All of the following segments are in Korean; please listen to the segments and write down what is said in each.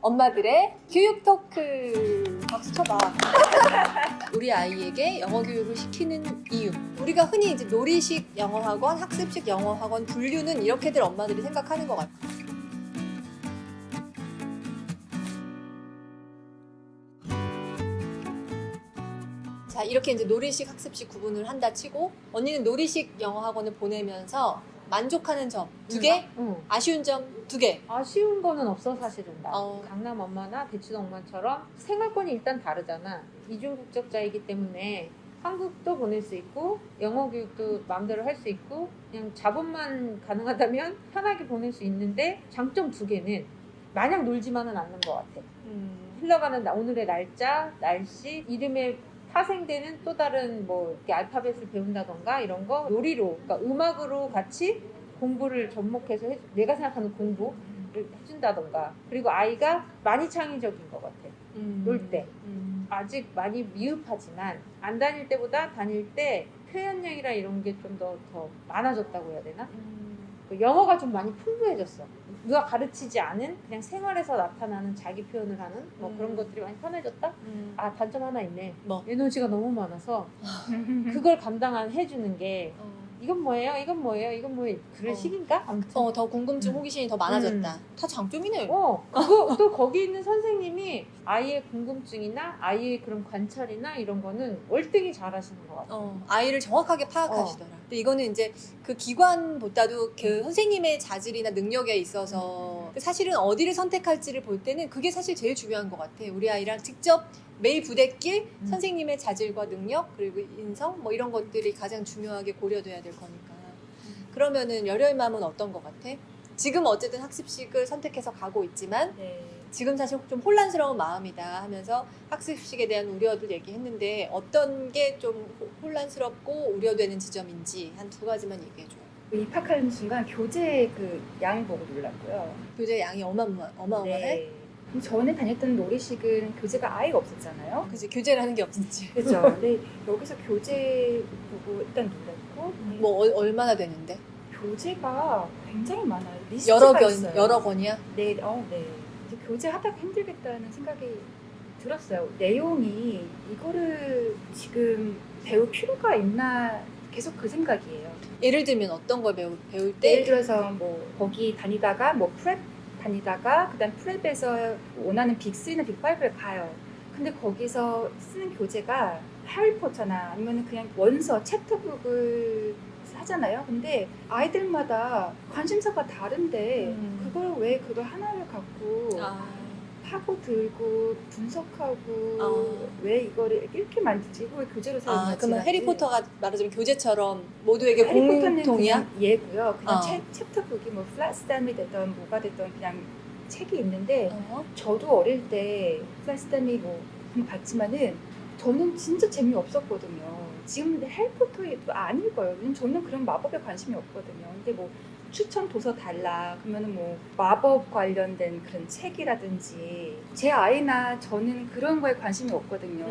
엄마들의 교육 토크. 박수 쳐봐. 우리 아이에게 영어 교육을 시키는 이유. 우리가 흔히 이제 놀이식 영어 학원, 학습식 영어 학원 분류는 이렇게들 엄마들이 생각하는 것 같아. 자, 이렇게 이제 놀이식, 학습식 구분을 한다 치고, 언니는 놀이식 영어 학원을 보내면서 만족하는 점 2개, 응. 아쉬운 점 2개. 아쉬운 거는 없어 사실은. 나 어. 강남 엄마나 대치동 엄마처럼 생활권이 일단 다르잖아. 이중 국적자이기 때문에 한국도 보낼 수 있고 영어 교육도 마음대로 할 수 있고 그냥 자본만 가능하다면 편하게 보낼 수 있는데 장점 2개는 마냥 놀지만은 않는 것 같아. 흘러가는 오늘의 날짜, 날씨, 이름에 파생되는 또 다른 뭐 이렇게 알파벳을 배운다던가 이런 거 놀이로, 그러니까 음악으로 같이 공부를 접목해서 내가 생각하는 공부를 해준다던가. 그리고 아이가 많이 창의적인 것 같아. 놀 때. 아직 많이 미흡하지만 안 다닐 때보다 다닐 때 표현력이나 이런 게 좀 더 많아졌다고 해야 되나? 영어가 좀 많이 풍부해졌어. 누가 가르치지 않은 그냥 생활에서 나타나는 자기 표현을 하는 뭐 그런 것들이 많이 편해졌다? 아, 단점 하나 있네. 뭐? 에너지가 너무 많아서 그걸 해주는 게 이건 뭐예요? 이건 뭐예요? 이건 뭐예요? 그런 식인가? 아무튼 더 궁금증, 호기심이 더 많아졌다. 다 장점이네. 그거 또 거기 있는 선생님이 아이의 궁금증이나 아이의 그런 관찰이나 이런 거는 월등히 잘하시는 것 같아요. 아이를 정확하게 파악하시더라. 근데 이거는 이제 그 기관보다도 그 선생님의 자질이나 능력에 있어서 사실은 어디를 선택할지를 볼 때는 그게 사실 제일 중요한 것 같아. 우리 아이랑 직접 매일 부대낄 선생님의 자질과 능력 그리고 인성 뭐 이런 것들이 가장 중요하게 고려돼야 될 거니까. 그러면은 열혈 맘은 어떤 것 같아? 지금 어쨌든 학습식을 선택해서 가고 있지만 지금 사실 좀 혼란스러운 마음이다 하면서 학습식에 대한 우려도 얘기했는데 어떤 게 좀 혼란스럽고 우려되는 지점인지 한 2가지만 얘기해줘요. 입학하는 순간 교재 그 양 보고 놀랐고요. 교재 양이 어마어마해? 네. 전에 다녔던 놀이식은 교재가 아예 없었잖아요. 그치, 교재라는 게 없었지. 그죠. 근데 여기서 교재 보고 일단 놀랐고, 뭐 얼마나 되는데? 교재가 굉장히 많아요. 리스트가 있어요. 여러 권이야? 네, 네. 이제 교재 하다가 힘들겠다는 생각이 들었어요. 내용이 이거를 지금 배울 필요가 있나 계속 그 생각이에요. 예를 들면 어떤 걸 배울 때? 예를 들어서 뭐 거기 다니다가 뭐 프랩 다니다가 그다음 프랩에서 원하는 빅3나 빅5를 가요. 근데 거기서 쓰는 교재가 해리포터나 아니면 그냥 원서, 챕터북을 하잖아요. 근데 아이들마다 관심사가 다른데 그걸 왜 그걸 하나를 갖고 파고 들고 분석하고 왜 이거를 이렇게 만들지? 이거 왜 교재로 사용하지? 그러면 해리포터가 말하자면 교재처럼 모두에게 공통이야? 그냥 예고요. 그냥 챕터북이 뭐 플라스담이 됐던 뭐가 됐던 그냥 책이 있는데 저도 어릴 때 플라스담이 뭐 봤지만은 저는 진짜 재미없었거든요. 지금 해리포터도 안 읽어요. 왜냐면 저는 그런 마법에 관심이 없거든요. 근데 뭐 추천 도서 달라 그러면은 뭐 마법 관련된 그런 책이라든지 제 아이나 저는 그런 거에 관심이 없거든요.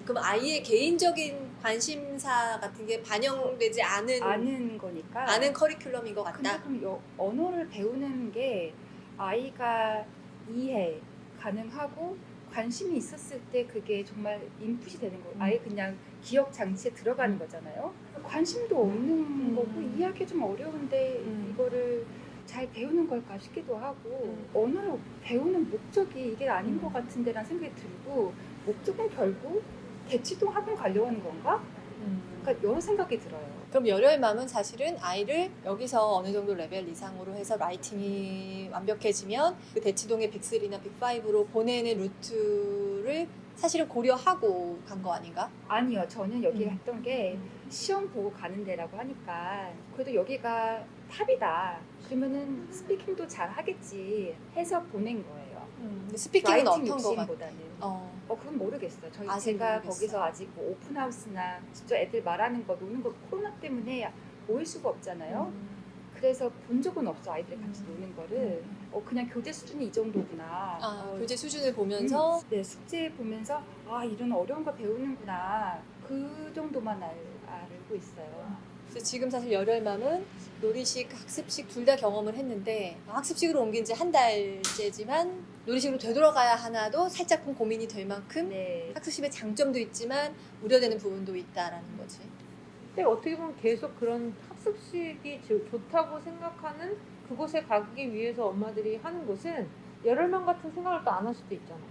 그럼 아이의 개인적인 관심사 같은 게 반영되지 않은 거니까 아는 커리큘럼인 것 근데 같다. 그럼 언어를 배우는 게 아이가 이해 가능하고 관심이 있었을 때 그게 정말 인풋이 되는 거예요. 아예 그냥 기억 장치에 들어가는 거잖아요. 관심도 없는 거고 이해하기 좀 어려운데 이거를 잘 배우는 걸까 싶기도 하고 언어를 배우는 목적이 이게 아닌 것 같은데라는 생각이 들고 목적은 결국 대치동 학원 가려고 하는 건가? 그러니까 여러 생각이 들어요. 그럼 열혈 맘은 사실은 아이를 여기서 어느 정도 레벨 이상으로 해서 라이팅이 완벽해지면 그 대치동의 빅3나 빅5로 보내는 루트를 사실은 고려하고 간 거 아닌가? 아니요. 저는 여기 했던 게 시험 보고 가는 데라고 하니까 그래도 여기가 탑이다. 그러면은 스피킹도 잘 하겠지 해서 보낸 거예요. 근데 스피킹은 어떤 거 같아? 보다는 그건 모르겠어요. 제가 모르겠어. 거기서 아직 뭐 오픈하우스나 직접 애들 말하는 거 노는 거 코로나 때문에 모일 수가 없잖아요. 그래서 본 적은 없어. 아이들이 같이 노는 거를 그냥 교재 수준이 이 정도구나. 교재 수준을 보면서 네, 숙제 보면서 이런 어려운 거 배우는구나. 그 정도만 알고 있어요. 그래서 지금 사실 열혈맘은 놀이식, 학습식 둘 다 경험을 했는데 학습식으로 옮긴 지 한 달째지만 놀이식으로 되돌아가야 하나도 살짝 고민이 될 만큼 네. 학습식의 장점도 있지만 우려되는 부분도 있다라는 거지. 근데 어떻게 보면 계속 그런 학습식이 좋다고 생각하는 그곳에 가기 위해서 엄마들이 하는 것은 열혈맘 같은 생각을 또 안 할 수도 있잖아.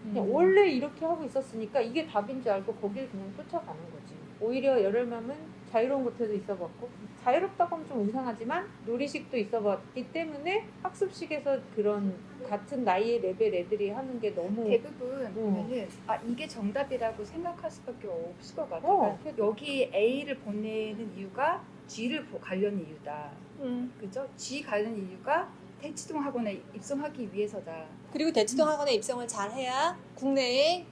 그냥 원래 이렇게 하고 있었으니까 이게 답인 줄 알고 거길 그냥 쫓아가는 거지. 오히려 열혈맘은 자유로운 곳에도 있어봤고, 자유롭다고 하면 좀 이상하지만 놀이식도 있어봤기 때문에 학습식에서 그런 같은 나이의 레벨 애들이 하는 게 너무 대부분 보면은 이게 정답이라고 생각할 수밖에 없을 것 같아요. 어, 그러니까 여기 A를 보내는 이유가 G를 가려는 이유다. 그죠? G 가는 이유가 대치동 학원에 입성하기 위해서다. 그리고 대치동 학원에 입성을 잘 해야 국내의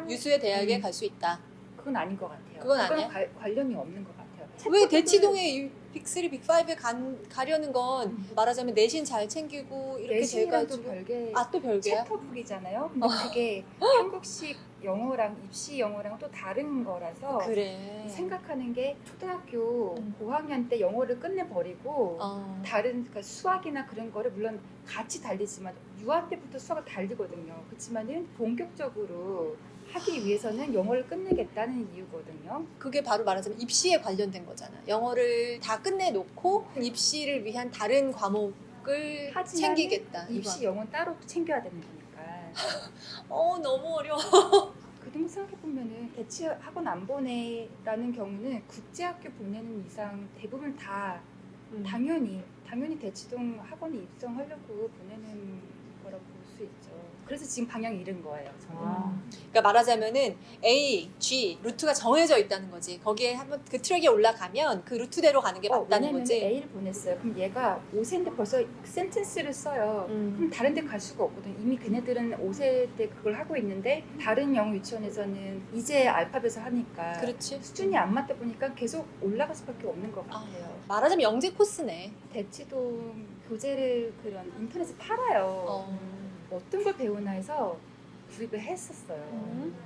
유수의 대학에 갈 수 있다. 그건 아닌 것 같아요. 그건 아니야? 관련이 없는 것 같아요. 왜 대치동에 빅3, 빅5에 가려는 건 말하자면 내신 잘 챙기고 이렇게 내신이랑도 돼가지고 별개 또 별개야? 챕터북이잖아요. 근데 그게 한국식 영어랑 입시 영어랑 또 다른 거라서 그래. 생각하는 게 초등학교 고학년 때 영어를 끝내버리고 다른 그러니까 수학이나 그런 거를 물론 같이 달리지만 유아 때부터 수학을 달리거든요. 그렇지만은 본격적으로 하기 위해서는 영어를 끝내겠다는 이유거든요. 그게 바로 말하자면 입시에 관련된 거잖아. 영어를 다 끝내놓고 입시를 위한 다른 과목을 하지만 챙기겠다. 입시 영어는 따로 또 챙겨야 되는 거니까. 너무 어려워. 그런 거 생각해보면은 대치 학원 안 보내라는 경우는 국제학교 보내는 이상 대부분 다 당연히 대치동 학원에 입성하려고 보내는 거라고 볼 수 있죠. 그래서 지금 방향 잃은 거예요. 저는. 그러니까 말하자면은 A, G 루트가 정해져 있다는 거지. 거기에 한번 그 트랙에 올라가면 그 루트대로 가는 게 맞다는 왜냐면 거지. A를 보냈어요. 그럼 얘가 5세인데 벌써 센텐스를 써요. 그럼 다른 데 갈 수가 없거든. 이미 걔네들은 5세 때 그걸 하고 있는데 다른 영어 유치원에서는 이제 알파벳을 하니까 그렇지. 수준이 안 맞다 보니까 계속 올라갈 수밖에 없는 것 같아요. 말하자면 영재 코스네. 대치동 교재를 그런 인터넷에 팔아요. 어떤 걸 배우나 해서 구입을 했었어요.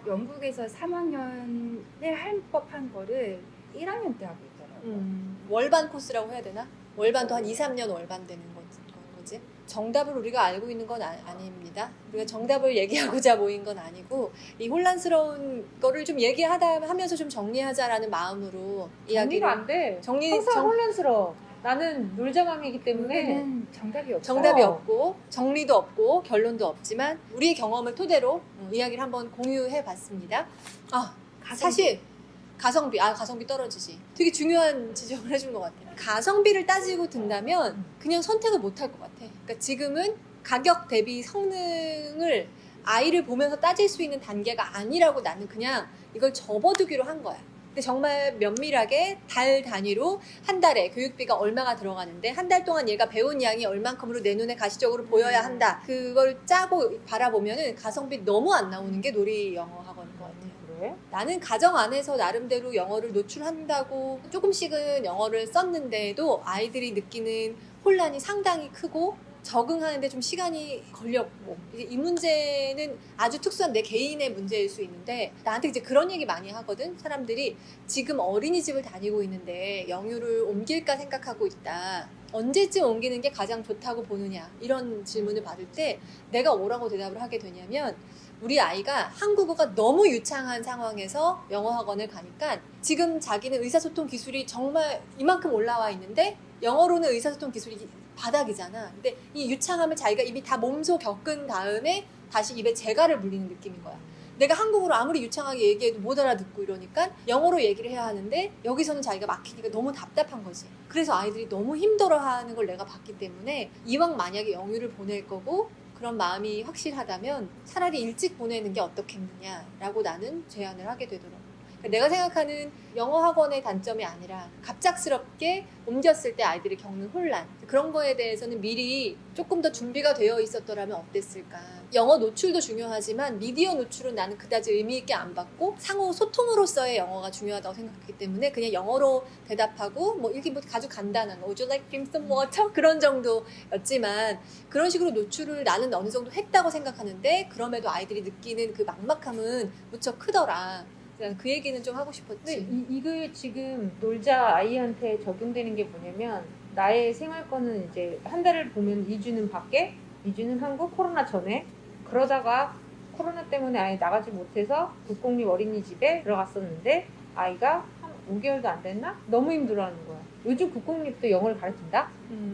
영국에서 3학년에 할 법한 거를 1학년 때 하고 있더라고요. 월반 코스라고 해야 되나? 월반도 한 2, 3년 월반되는 거지. 정답을 우리가 알고 있는 건 아닙니다. 우리가 정답을 얘기하고자 모인 건 아니고 이 혼란스러운 거를 좀 얘기하면서 좀 정리하자라는 마음으로 이야기를. 정리가 안 돼. 항상 혼란스러워. 나는 놀자맘이기 때문에 정답이 없어. 정답이 없고 정리도 없고 결론도 없지만 우리의 경험을 토대로 이야기를 한번 공유해 봤습니다. 사실 가성비 떨어지지. 되게 중요한 지적을 해준 것 같아요. 가성비를 따지고 든다면 그냥 선택을 못 할 것 같아. 그러니까 지금은 가격 대비 성능을 아이를 보면서 따질 수 있는 단계가 아니라고 나는 그냥 이걸 접어두기로 한 거야. 근데 정말 면밀하게 달 단위로 한 달에 교육비가 얼마가 들어가는데 한 달 동안 얘가 배운 양이 얼만큼으로 내 눈에 가시적으로 보여야 한다. 그걸 짜고 바라보면은 가성비 너무 안 나오는 게 놀이 영어 학원인 것 같아요. 그래? 나는 가정 안에서 나름대로 영어를 노출한다고 조금씩은 영어를 썼는데도 아이들이 느끼는 혼란이 상당히 크고 적응하는데 좀 시간이 걸렸고 이제 이 문제는 아주 특수한 내 개인의 문제일 수 있는데 나한테 이제 그런 얘기 많이 하거든. 사람들이 지금 어린이집을 다니고 있는데 영유를 옮길까 생각하고 있다. 언제쯤 옮기는 게 가장 좋다고 보느냐 이런 질문을 받을 때 내가 뭐라고 대답을 하게 되냐면 우리 아이가 한국어가 너무 유창한 상황에서 영어 학원을 가니까 지금 자기는 의사소통 기술이 정말 이만큼 올라와 있는데 영어로는 의사소통 기술이 바닥이잖아. 근데 이 유창함을 자기가 이미 다 몸소 겪은 다음에 다시 입에 재갈을 물리는 느낌인 거야. 내가 한국어로 아무리 유창하게 얘기해도 못 알아듣고 이러니까 영어로 얘기를 해야 하는데 여기서는 자기가 막히니까 너무 답답한 거지. 그래서 아이들이 너무 힘들어하는 걸 내가 봤기 때문에 이왕 만약에 영유를 보낼 거고 그런 마음이 확실하다면 차라리 일찍 보내는 게 어떻겠느냐라고 나는 제안을 하게 되더라고요. 내가 생각하는 영어 학원의 단점이 아니라 갑작스럽게 옮겼을 때 아이들이 겪는 혼란 그런 거에 대해서는 미리 조금 더 준비가 되어 있었더라면 어땠을까. 영어 노출도 중요하지만 미디어 노출은 나는 그다지 의미 있게 안 받고 상호 소통으로서의 영어가 중요하다고 생각했기 때문에 그냥 영어로 대답하고 뭐 이렇게 뭐 아주 간단한 Would you like drink some water? 그런 정도였지만 그런 식으로 노출을 나는 어느 정도 했다고 생각하는데 그럼에도 아이들이 느끼는 그 막막함은 무척 크더라. 난 그 얘기는 좀 하고 근데 싶었지. 이게 지금 놀자 아이한테 적용되는 게 뭐냐면 나의 생활권은 이제 한 달을 보면 2주는 밖에 2주는 한국 코로나 전에 그러다가 코로나 때문에 아예 나가지 못해서 국공립 어린이집에 들어갔었는데 아이가 한 5개월도 안 됐나? 너무 힘들어하는 거야. 요즘 국공립도 영어를 가르친다?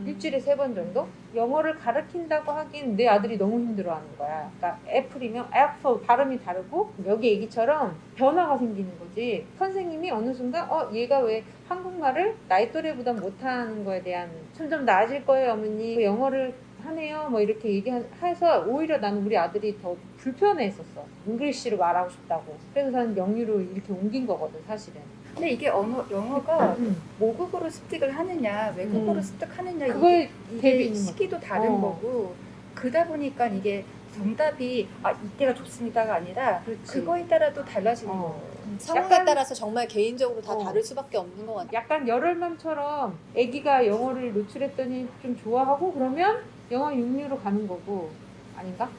일주일에 3번 정도? 영어를 가르친다고 하긴 내 아들이 너무 힘들어하는 거야. 그러니까 애플이면 애플 발음이 다르고 여기 얘기처럼 변화가 생기는 거지. 선생님이 어느 순간 얘가 왜 한국말을 나이 또래보다 못하는 거에 대한 점점 나아질 거예요 어머니 영어를 하네요 뭐 이렇게 얘기해서 오히려 나는 우리 아들이 더 불편해했었어. 잉글리시로 말하고 싶다고. 그래서 나는 영유로 이렇게 옮긴 거거든 사실은. 근데 이게 영어가 모국어로 습득을 하느냐 외국어로 습득하느냐 그거에 이게 대비 있는 시기도 다른 어. 거고 그러다 보니까 이게 정답이 이때가 좋습니다가 아니라 그렇지. 그거에 따라도 달라지는 어. 거예요. 상황에 약간- 따라서 정말 개인적으로 다 어. 다를 수밖에 없는 것 같아. 약간 열혈맘처럼 아기가 영어를 노출했더니 좀 좋아하고 그러면 영어 6류로 가는 거고 아닌가?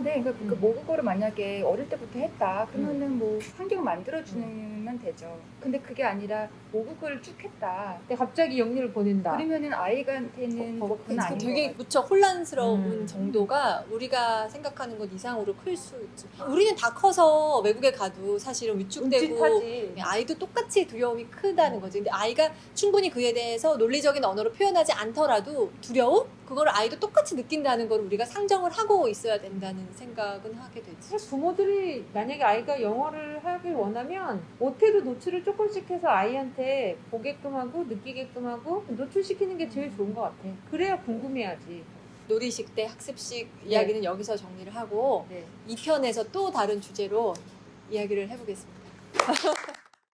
네, 그 모국어를 만약에 어릴 때부터 했다 그러면은 뭐 환경 만들어주면 되죠. 근데 그게 아니라 모국어를 쭉 했다. 근데 갑자기 영유를 보낸다. 그러면은 아이한테는 그건 그래서 아닌 되게 것 같아요. 무척 혼란스러운 음. 정도가 우리가 생각하는 것 이상으로 클 수 있지. 우리는 다 커서 외국에 가도 사실은 위축되고 움찔하지. 아이도 똑같이 두려움이 크다는 거지. 근데 아이가 충분히 그에 대해서 논리적인 언어로 표현하지 않더라도 두려움? 그걸 아이도 똑같이 느낀다는 걸 우리가 상정을 하고 있어야 된다는 생각은 하게 되지. 부모들이 만약에 아이가 영어를 하길 원하면 못해도 노출을 조금씩 해서 아이한테 보게끔 하고 느끼게끔 하고 노출시키는 게 제일 좋은 것 같아. 그래야 궁금해하지. 놀이식 때 학습식 이야기는 여기서 정리를 하고 네. 2편에서 또 다른 주제로 이야기를 해보겠습니다.